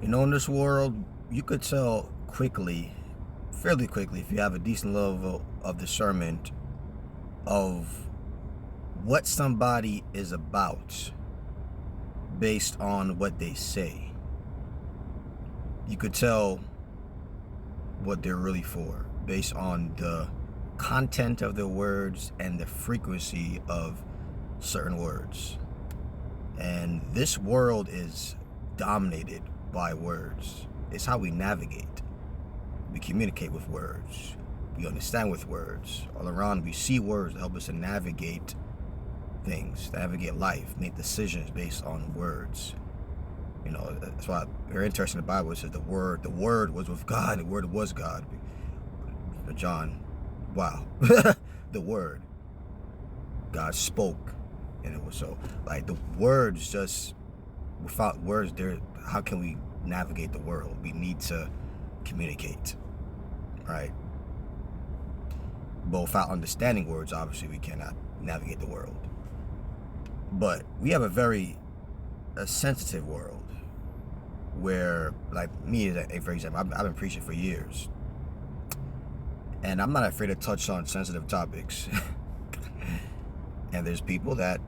In this world, you could tell quickly, fairly quickly, if you have a decent level of discernment of what somebody is about based on what they say. You could tell what they're really for based on the content of their words and the frequency of certain words. And this world is dominated by words. It's how we navigate. We communicate with words. We understand with words. All around, we see words that help us to navigate things, navigate life, make decisions based on words. You know, that's why very interesting in the Bible. It says the word was with God, the word was God. John, wow. The word. God spoke. And it was so, like, the words just, without words, how can we navigate the world? We need to communicate, right? But without understanding words, obviously, we cannot navigate the world. But we have a sensitive world where, like me, for example, I've been preaching for years. And I'm not afraid to touch on sensitive topics. And there's people that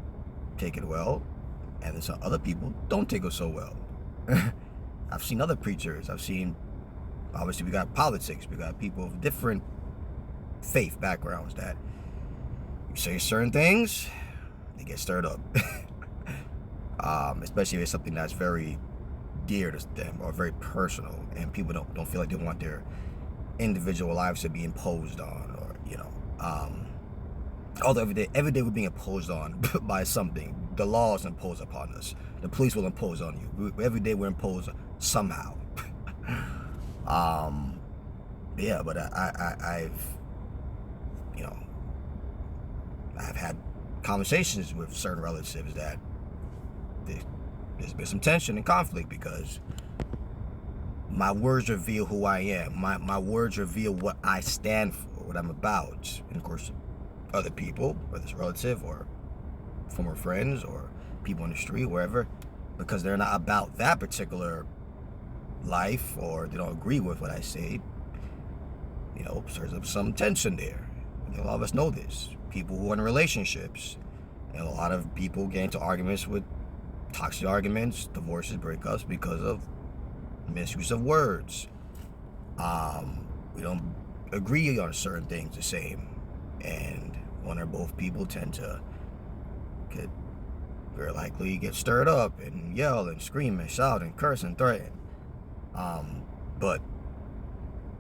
take it well, and there's other people don't take it so well. I've seen other preachers. Obviously, we got politics. We got people of different faith backgrounds that you say certain things, they get stirred up. Especially if it's something that's very dear to them or very personal, and people don't feel like they want their individual lives to be imposed on, or although every day we're being imposed on by something. The law is imposed upon us. The police will impose on you. Every day we're imposed somehow. Yeah, but I've had conversations with certain relatives that there's been some tension and conflict because my words reveal who I am. My words reveal what I stand for, what I'm about. And of course, other people, whether it's relative or former friends or people on the street, wherever, because they're not about that particular life or they don't agree with what I say, there's some tension there. A lot of us know this. People who are in relationships, and a lot of people get into arguments with toxic arguments, divorces, breakups because of misuse of words. We don't agree on certain things the same, and one or both people tend to get very likely get stirred up and yell and scream and shout and curse and threaten. But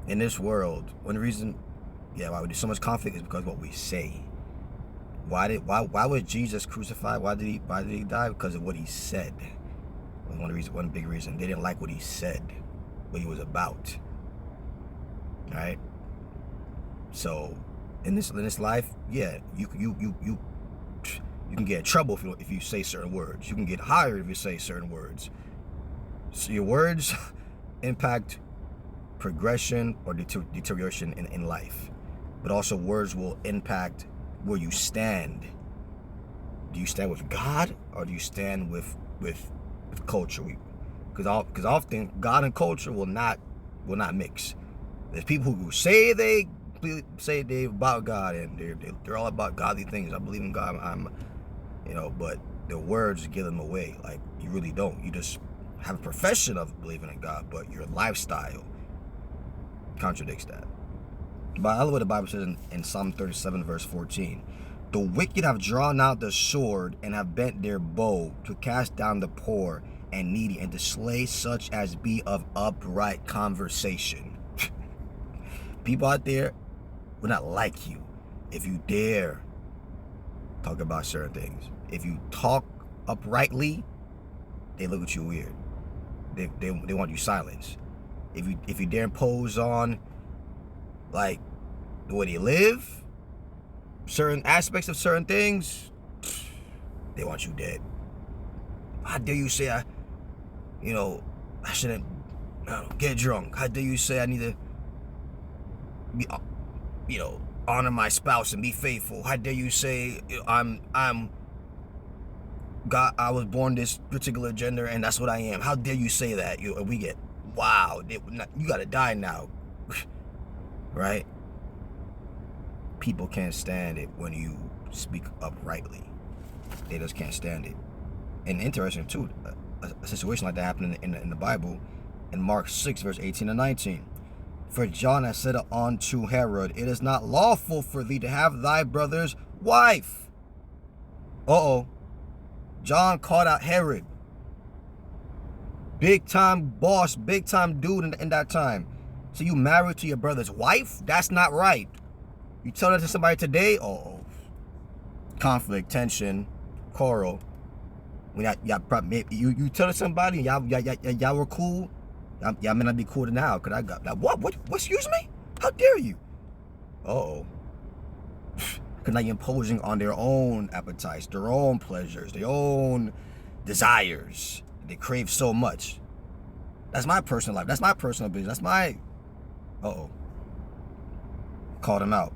in this world, one reason, why we do so much conflict is because of what we say. Why was Jesus crucified? Why did he die? Because of what he said. One big reason. They didn't like what he said, what he was about. All right. So in this life, you can get in trouble if you say certain words. You can get hired if you say certain words. So your words impact progression or deterioration in life. But also words will impact where you stand. Do you stand with God or do you stand with culture? Because often God and culture will not mix. There's people who say they're about God and they're all about godly things. I believe in God. But their words give them away. Like, you really don't. You just have a profession of believing in God, but your lifestyle contradicts that. But I love what the Bible says in Psalm 37, verse 14. The wicked have drawn out the sword and have bent their bow to cast down the poor and needy and to slay such as be of upright conversation. People out there will not like you if you dare talk about certain things. If you talk uprightly, they look at you weird. They want you silenced. If you dare impose on, like, the way they live, certain aspects of certain things, they want you dead. How dare you say I shouldn't get drunk? How dare you say I need to be, honor my spouse and be faithful? How dare you say I'm God, I was born this particular gender and that's what I am. How dare you say that? We get, wow, you gotta die now. Right? People can't stand it when you speak uprightly. They just can't stand it. And interesting too, a situation like that happened in the Bible in Mark 6 verse 18 and 19. For John has said unto Herod, it is not lawful for thee to have thy brother's wife. John called out Herod. Big time boss, big time dude in that time. So you married to your brother's wife? That's not right. You tell that to somebody today? Conflict, tension, quarrel. When you tell it to somebody, y'all were cool. Y'all may not be cool now, cause I got like what? Excuse me? How dare you? Cause now you're imposing on their own appetites, their own pleasures, their own desires. They crave so much. That's my personal life. That's my personal business. That's my. Called him out.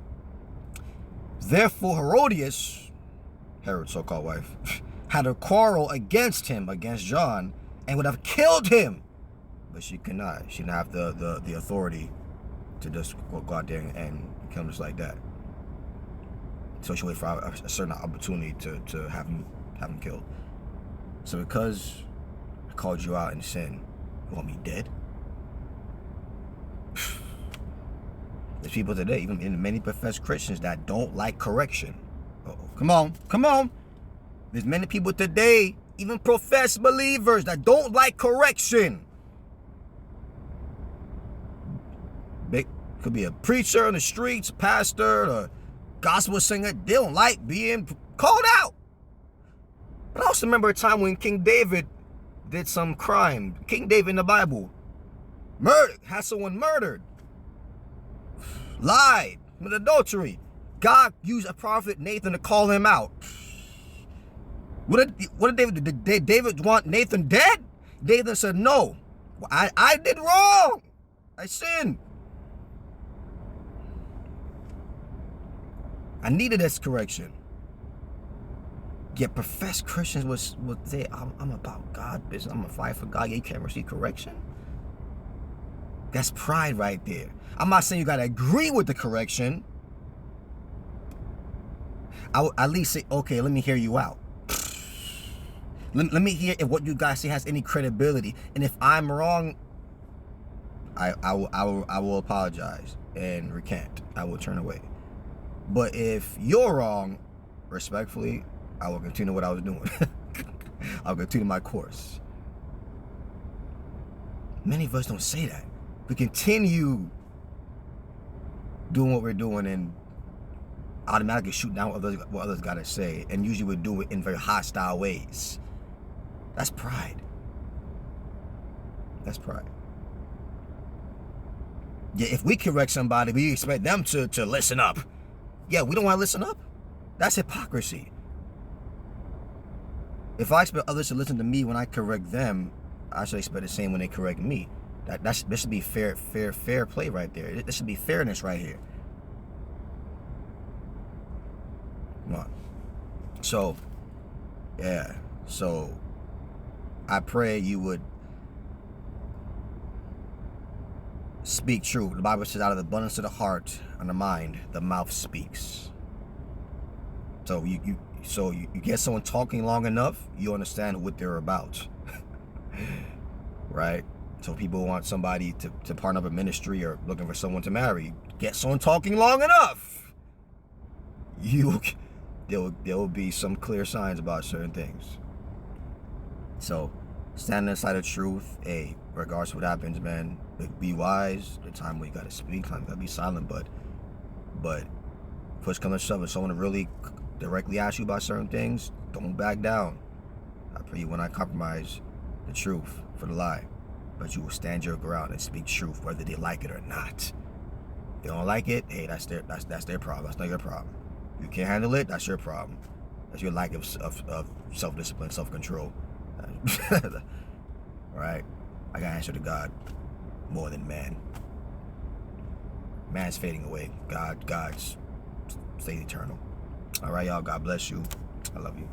Therefore, Herodias, Herod's so-called wife, had a quarrel against John, and would have killed him. But she could not. She didn't have the authority to just go out there and kill him just like that. So she waited for a certain opportunity to have him killed. So because I called you out in sin, you want me dead? There's people today, even in many professed Christians, that don't like correction. Come on. There's many people today, even professed believers, that don't like correction. They could be a preacher on the streets, pastor, a gospel singer. They don't like being called out. But I also remember a time when King David did some crime. King David in the Bible had someone murdered. Lied with adultery. God used a prophet Nathan to call him out. What did David want Nathan dead? Nathan said, no, I did wrong. I sinned. I needed this correction. Yet professed Christians would say, I'm about God business. I'm a fight for God. You can't receive correction. That's pride right there. I'm not saying you got to agree with the correction. I will at least say, okay, let me hear you out. Let me hear if what you guys say has any credibility. And if I'm wrong, I will apologize and recant. I will turn away. But if you're wrong, respectfully, I will continue what I was doing. I'll continue my course. Many of us don't say that. We continue doing what we're doing and automatically shoot down what others got to say. And usually we do it in very hostile ways. That's pride. That's pride. Yeah, if we correct somebody, we expect them to listen up. Yeah, we don't want to listen up. That's hypocrisy. If I expect others to listen to me when I correct them, I should expect the same when they correct me. This should be fair play right there. This should be fairness right here. Come on. So, yeah. So, I pray you would speak true. The Bible says, out of the abundance of the heart and the mind, the mouth speaks. So you get someone talking long enough, you understand what they're about. Right? So people want somebody to partner up a ministry or looking for someone to marry. Get someone talking long enough. There will be some clear signs about certain things. So stand inside of truth. Hey, regardless of what happens, man, be wise. The time where you gotta speak, time you gotta be silent, but push comes to shove, if someone really directly asks you about certain things, don't back down. I pray you will not compromise the truth for the lie, but you will stand your ground and speak truth, whether they like it or not. If they don't like it, hey, that's their problem. That's not your problem. You can't handle it, that's your problem. That's your lack of self-discipline, self-control. Right? I gotta answer to God more than man. Man's fading away. God's stays eternal. All right, y'all. God bless you. I love you.